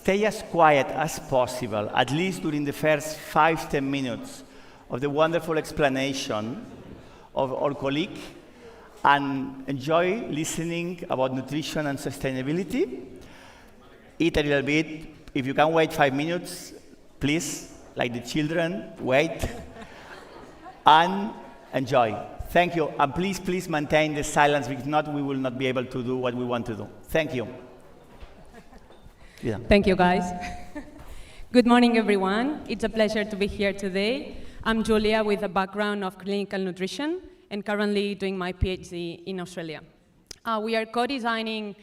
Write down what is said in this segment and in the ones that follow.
stay as quiet as possible, at least during the first 5-10 minutes of the wonderful explanation of our colleague, and enjoy listening about nutrition and sustainability. Eat a little bit. If you can wait 5 minutes, please, like the children, wait and enjoy. Thank you. And please maintain the silence, because if not, we will not be able to do what we want to do. Thank you. Yeah. Thank you, guys. Good morning, everyone. It's a pleasure to be here today. I'm Julia with a background of clinical nutrition and currently doing my PhD in Australia. We are co-designing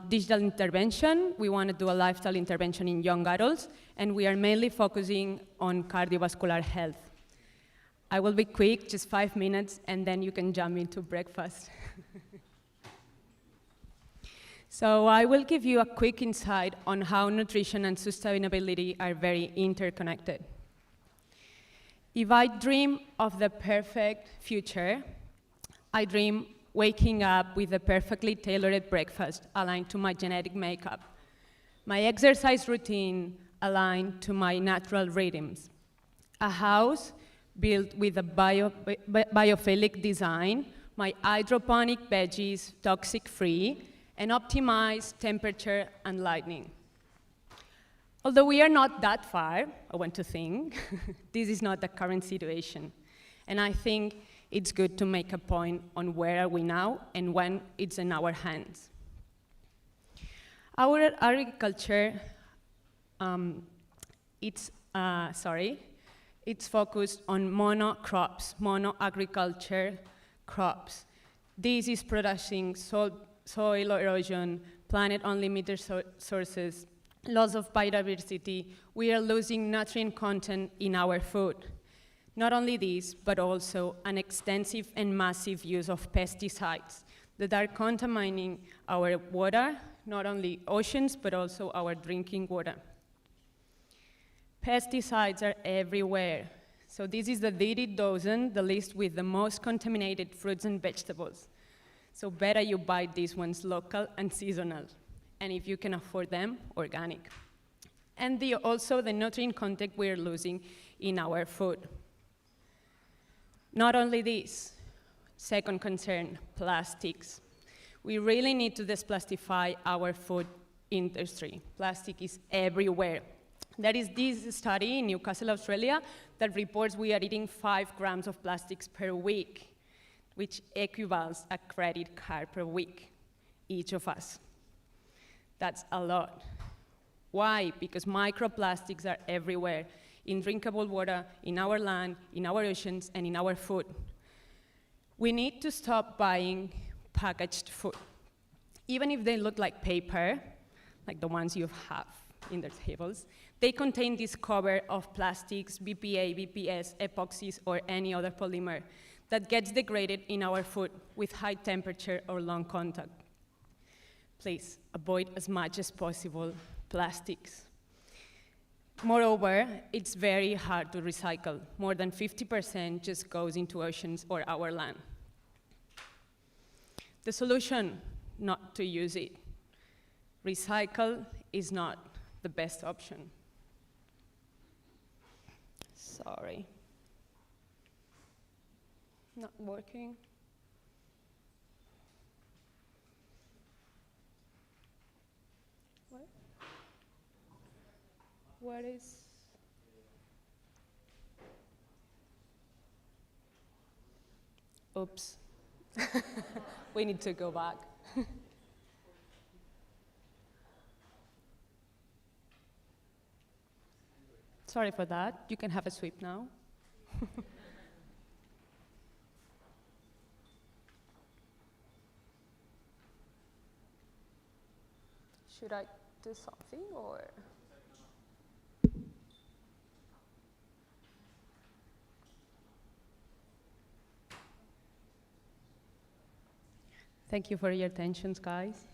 digital intervention. We want to do a lifestyle intervention in young adults, and we are mainly focusing on cardiovascular health. I will be quick, just 5 minutes, and then you can jump into breakfast. So I will give you a quick insight on how nutrition and sustainability are very interconnected. If I dream of the perfect future, I dream waking up with a perfectly tailored breakfast aligned to my genetic makeup, my exercise routine aligned to my natural rhythms, a house built with a biophilic design, my hydroponic veggies toxic-free, and optimized temperature and lighting. Although we are not that far, I want to think, this is not the current situation. And I think it's good to make a point on where are we now and when it's in our hands. Our agriculture, it's focused on mono-agriculture crops. This is producing soil erosion, planet unlimited sources, loss of biodiversity. We are losing nutrient content in our food. Not only this, but also an extensive and massive use of pesticides that are contaminating our water, not only oceans, but also our drinking water. Pesticides are everywhere. So this is the Dirty Dozen, the list with the most contaminated fruits and vegetables. So better you buy these ones local and seasonal. And if you can afford them, organic. And also the nutrient content we're losing in our food. Not only this, second concern, plastics. We really need to desplastify our food industry. Plastic is everywhere. There is this study in Newcastle, Australia, that reports we are eating 5 grams of plastics per week, which equivals a credit card per week, each of us. That's a lot. Why? Because microplastics are everywhere, in drinkable water, in our land, in our oceans, and in our food. We need to stop buying packaged food. Even if they look like paper, like the ones you have in the tables, they contain this cover of plastics, BPA, BPS, epoxies, or any other polymer that gets degraded in our food with high temperature or long contact. Please avoid as much as possible plastics. Moreover, it's very hard to recycle. More than 50% just goes into oceans or our land. The solution, not to use it. Recycle is not the best option. Sorry. Not working. What is? Oops. We need to go back. Sorry for that. You can have a sweep now. Should I do something or? Thank you for your attention, guys.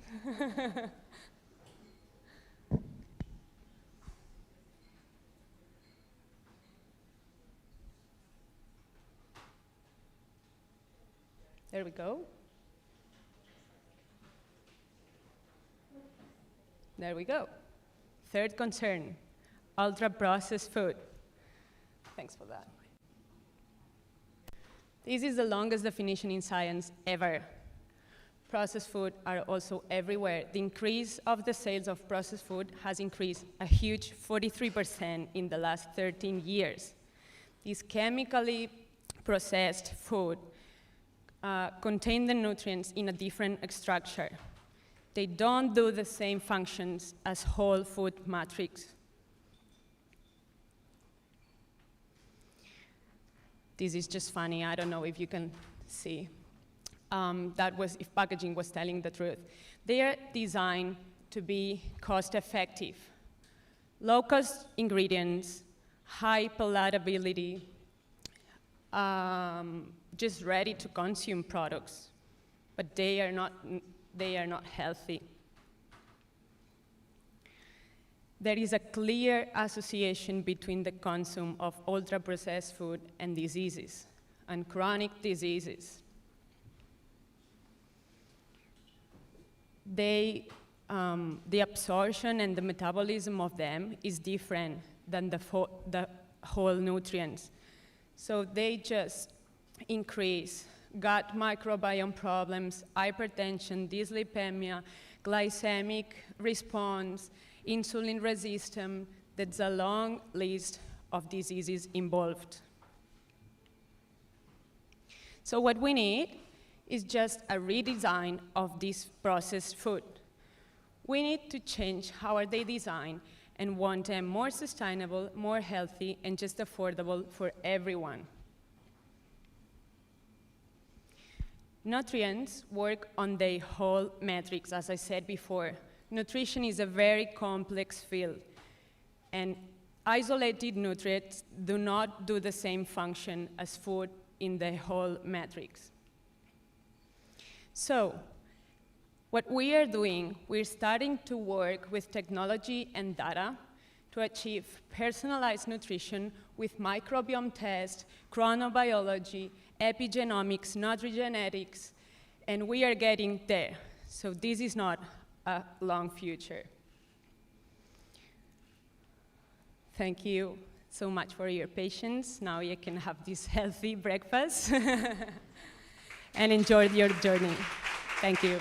There we go. There we go. Third concern, ultra-processed food. Thanks for that. This is the longest definition in science ever. Processed food are also everywhere. The increase of the sales of processed food has increased a huge 43% in the last 13 years. This chemically processed food contain the nutrients in a different structure. They don't do the same functions as whole food matrix. This is just funny. I don't know if you can see. That was if packaging was telling the truth. They are designed to be cost-effective. Low-cost ingredients, high palatability, just ready-to-consume products, but they are not healthy. There is a clear association between the consumption of ultra-processed food and diseases, and chronic diseases. The absorption and the metabolism of them is different than the whole nutrients. So they just increase gut microbiome problems, hypertension, dyslipidemia, glycemic response, insulin resistance. That's a long list of diseases involved. So what we need is just a redesign of this processed food. We need to change how are they designed and want them more sustainable, more healthy, and just affordable for everyone. Nutrients work on the whole matrix, as I said before. Nutrition is a very complex field, and isolated nutrients do not do the same function as food in the whole matrix. So, what we are doing, we're starting to work with technology and data to achieve personalized nutrition with microbiome tests, chronobiology, epigenomics, nutrigenetics, and we are getting there. So this is not a long future. Thank you so much for your patience. Now you can have this healthy breakfast and enjoy your journey. Thank you.